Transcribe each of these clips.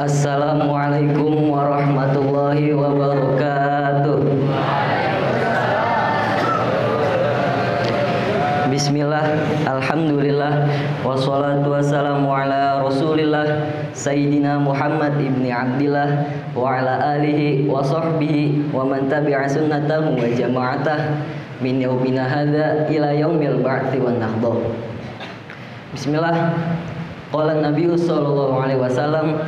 Assalamualaikum warahmatullahi wabarakatuh. Bismillah, alhamdulillah, wassalatu wassalamu ala rasulillah Sayyidina Muhammad ibni Abdillah wa ala alihi wa sahbihi wa man tabi'a sunnatahu wa jama'atah min yaumina hadha ila yaumil ba'thi wan nahdah. Bismillah. Qala Nabi sallallahu alaihi wasallam,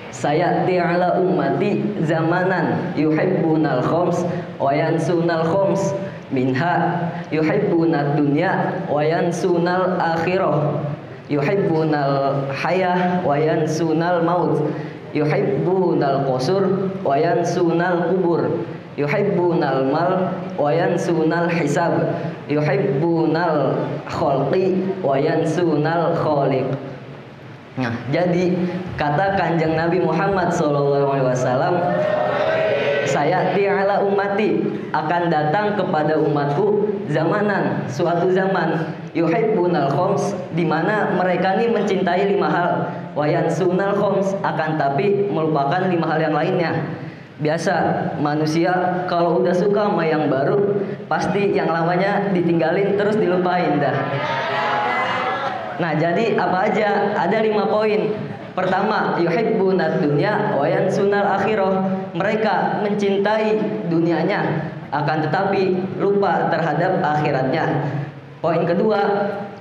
sayati ala ummati zamanan yuhibbunal khams wa yansunal khams, minha yuhibbunad dunya wa yansunal akhirah, yuhibbunal hayah wa yansunal maut, yuhibbunal qusur wa yansunal kubur, yuhibbunal mal wa yansunal hisab, yuhibbunal khalqi wa yansunal khaliq. Nah, jadi kata Kanjeng Nabi Muhammad SAW, saya ti'ala ummati, akan datang kepada umatku zamanan, suatu zaman, yuhibbunal khoms, di mana mereka ini mencintai 5 hal, wa yansunal khoms, akan tapi melupakan 5 hal yang lainnya. Biasa manusia kalau udah suka sama yang baru, pasti yang lamanya ditinggalin terus dilupain dah. Nah, jadi apa aja? Ada 5 poin. Pertama, yuhibbunad dunya wa yansunal akhirah. Mereka mencintai dunianya, akan tetapi lupa terhadap akhiratnya. Poin kedua,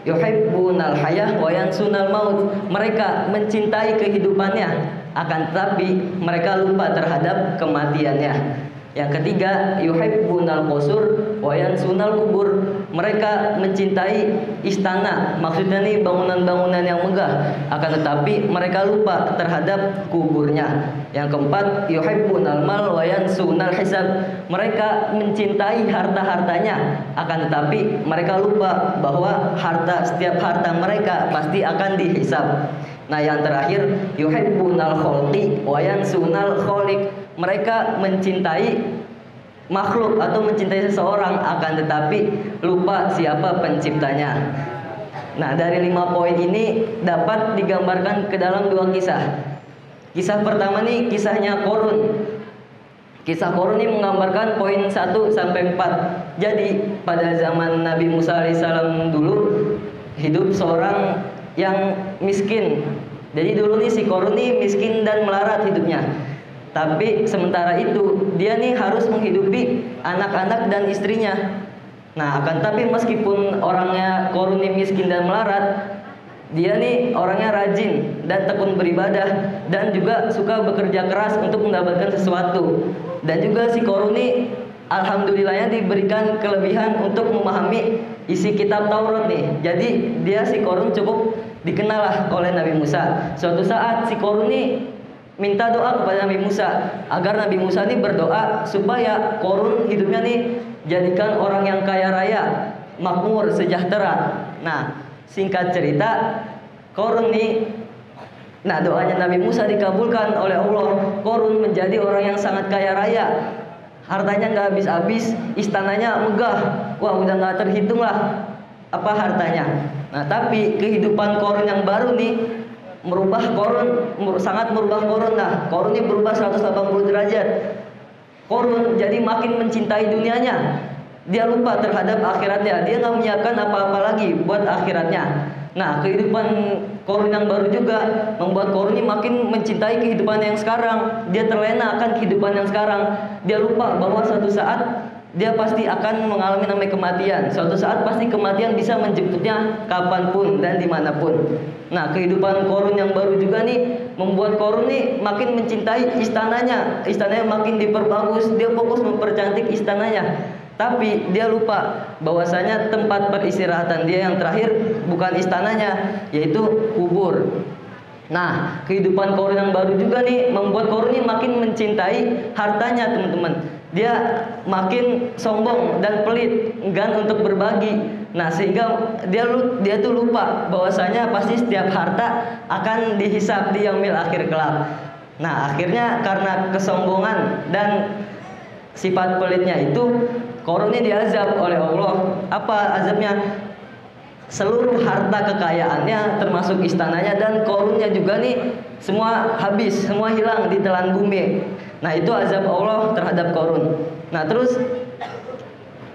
yuhibbunal hayah wa yansunal maut. Mereka mencintai kehidupannya, akan tetapi mereka lupa terhadap kematiannya. Yang ketiga, yuhibbunal qusur wa yansunal kubur. Mereka mencintai istana, maksudnya nih bangunan-bangunan yang megah, akan tetapi mereka lupa terhadap kuburnya. Yang keempat, yuhibbunal mal wa yansunal hisab. Mereka mencintai harta-hartanya, akan tetapi mereka lupa bahwa setiap harta mereka pasti akan dihisab. Nah, yang terakhir, yuhibbunal khalqi wa yansunal khaliq. Mereka mencintai makhluk atau mencintai seseorang, akan tetapi lupa siapa penciptanya. Nah, dari 5 poin ini dapat digambarkan ke dalam 2 kisah. Kisah pertama nih kisahnya Qorun. Kisah Qorun ini menggambarkan poin 1 sampai 4. Jadi pada zaman Nabi Musa alaihissalam dulu hidup seorang yang miskin. Jadi dulu nih si Qorun nih miskin dan melarat hidupnya. Tapi sementara itu dia nih harus menghidupi anak-anak dan istrinya. Nah, akan tapi meskipun orangnya Qorun nih miskin dan melarat, dia nih orangnya rajin dan tekun beribadah dan juga suka bekerja keras untuk mendapatkan sesuatu. Dan juga si Qorun nih alhamdulillahnya diberikan kelebihan untuk memahami isi kitab Taurat nih. Jadi dia si Qorun cukup dikenal lah oleh Nabi Musa. Suatu saat si Qorun nih minta doa kepada Nabi Musa agar Nabi Musa ini berdoa supaya Qorun hidupnya nih jadikan orang yang kaya raya, makmur, sejahtera. Nah, singkat cerita, Qorun nih, nah doanya Nabi Musa dikabulkan oleh Allah. Qorun menjadi orang yang sangat kaya raya, hartanya nggak habis-habis, istananya megah, wah udah nggak terhitung lah apa hartanya. Nah, tapi kehidupan Qorun yang baru nih sangat merubah Qorun. Nah, Qorun ini berubah 180 derajat. Qorun jadi makin mencintai dunianya. Dia lupa terhadap akhiratnya. Dia nggak menyiapkan apa-apa lagi buat akhiratnya. Nah, kehidupan Qorun yang baru juga membuat Qorun ini makin mencintai kehidupan yang sekarang. Dia terlena akan kehidupan yang sekarang. Dia lupa bahwa suatu saat dia pasti akan mengalami namanya kematian. Suatu saat pasti kematian bisa menjemputnya kapanpun dan dimanapun. Nah, kehidupan Qorun yang baru juga nih membuat Qorun nih makin mencintai istananya. Istananya makin diperbagus. Dia fokus mempercantik istananya. Tapi dia lupa bahwasanya tempat peristirahatan dia yang terakhir bukan istananya, yaitu kubur. Nah, kehidupan Qorun yang baru juga nih membuat Qorun nih makin mencintai hartanya, teman-teman. Dia makin sombong dan pelit, enggan untuk berbagi. Nah, sehingga dia tuh lupa bahwasanya pasti setiap harta akan dihisab di yaumil akhir kelak. Nah, akhirnya karena kesombongan dan sifat pelitnya itu, Qorun ini diazab oleh Allah. Apa azabnya? seluruh harta kekayaannya termasuk istananya dan korunnya juga nih semua habis, semua hilang ditelan bumi. Nah, itu azab Allah terhadap Qarun. Nah, terus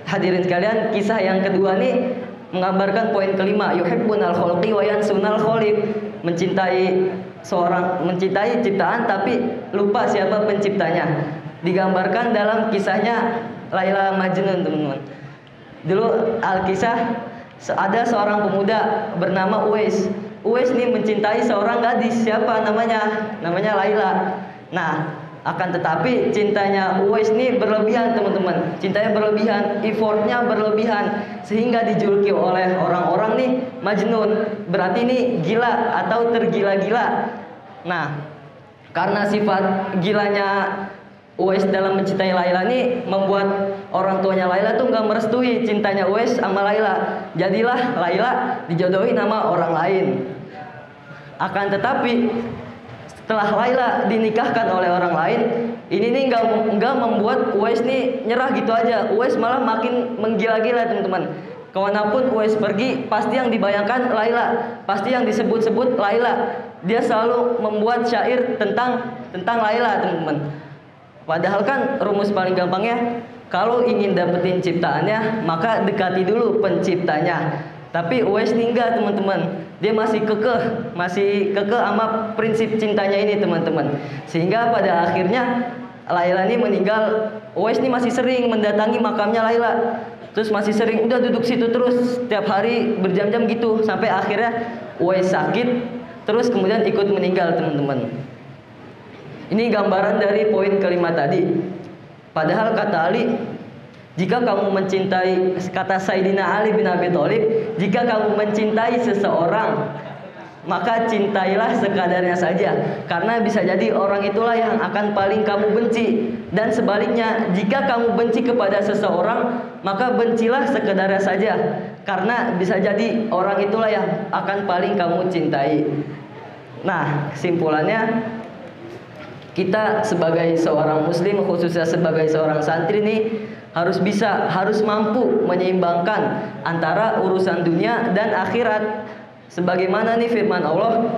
hadirin sekalian, kisah yang kedua nih menggambarkan poin kelima, yuhibbunal khalqi wa yansunal khaliq. Mencintai ciptaan tapi lupa siapa penciptanya. Digambarkan dalam kisahnya Laila Majnun, teman-teman. Dulu Alkisah ada seorang pemuda bernama Uwais. Uwais nih mencintai seorang gadis, siapa namanya? Namanya Laila. Nah, akan tetapi cintanya Uwais nih berlebihan, teman-teman. Cintanya berlebihan, effortnya berlebihan, sehingga dijuluki oleh orang-orang nih Majnun. Berarti nih gila atau tergila-gila. Nah, karena sifat gilanya Uwais dalam mencintai Laila ini membuat orang tuanya Laila tuh nggak merestui cintanya Uwais sama Laila. Jadilah Laila dijodohin sama orang lain. Akan tetapi setelah Laila dinikahkan oleh orang lain, ini nih nggak membuat Uwais nih nyerah gitu aja. Uwais malah makin menggila-gila, teman-teman. Kemanapun Uwais pergi, pasti yang dibayangkan Laila, pasti yang disebut-sebut Laila. Dia selalu membuat syair tentang Laila, teman-teman. Padahal kan rumus paling gampangnya, kalau ingin dapetin ciptaannya, maka dekati dulu penciptanya. Tapi Uwais nih enggak, teman-teman. Dia masih kekeh sama prinsip cintanya ini, teman-teman. Sehingga pada akhirnya Laila ini meninggal. Uwais nih masih sering mendatangi makamnya Laila. Terus masih sering udah duduk situ terus setiap hari berjam-jam gitu, sampai akhirnya Uwais sakit, terus kemudian ikut meninggal, teman-teman. Ini gambaran dari poin kelima tadi. Padahal kata Ali, jika kamu mencintai, kata Sayyidina Ali bin Abi Thalib, jika kamu mencintai seseorang, maka cintailah sekadarnya saja, karena bisa jadi orang itulah yang akan paling kamu benci. Dan sebaliknya, jika kamu benci kepada seseorang, maka bencilah sekadarnya saja, karena bisa jadi orang itulah yang akan paling kamu cintai. Nah, kesimpulannya, kita sebagai seorang muslim, khususnya sebagai seorang santri nih, harus mampu menyeimbangkan antara urusan dunia dan akhirat. Sebagaimana nih firman Allah,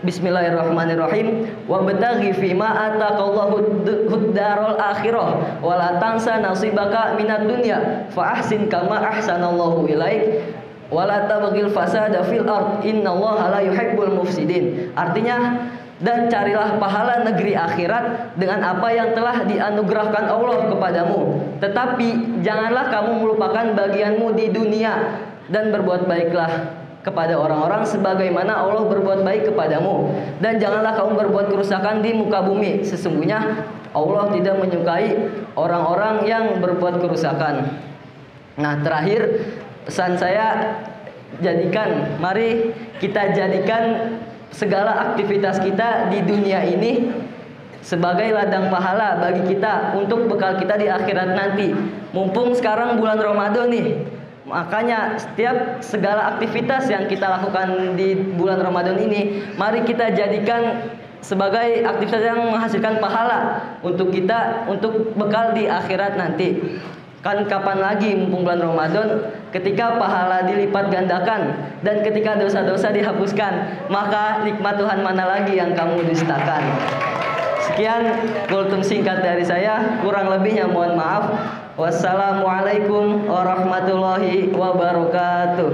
Bismillahirrahmanirrahim, wabtaghi fima ataqallahu ad-darul akhirah wa la tansa nasibaka minad dunya fa ahsin kama ahsanallahu ilaik wa la tabghil fasada fil ard innallaha la yuhibbul mufsidin. Artinya, dan carilah pahala negeri akhirat dengan apa yang telah dianugerahkan Allah kepadamu. Tetapi janganlah kamu melupakan bagianmu di dunia, dan berbuat baiklah kepada orang-orang sebagaimana Allah berbuat baik kepadamu. Dan janganlah kamu berbuat kerusakan di muka bumi. Sesungguhnya Allah tidak menyukai orang-orang yang berbuat kerusakan. Nah, terakhir pesan saya, mari kita jadikan segala aktivitas kita di dunia ini sebagai ladang pahala bagi kita untuk bekal kita di akhirat nanti. Mumpung sekarang bulan Ramadan nih, makanya setiap segala aktivitas yang kita lakukan di bulan Ramadan ini, mari kita jadikan sebagai aktivitas yang menghasilkan pahala untuk kita, untuk bekal di akhirat nanti. Kan kapan lagi mumpung bulan Ramadan, ketika pahala dilipat gandakan dan ketika dosa-dosa dihapuskan, maka nikmat Tuhan mana lagi yang kamu dustakan. Sekian kultum singkat dari saya, kurang lebihnya mohon maaf. Wassalamualaikum warahmatullahi wabarakatuh.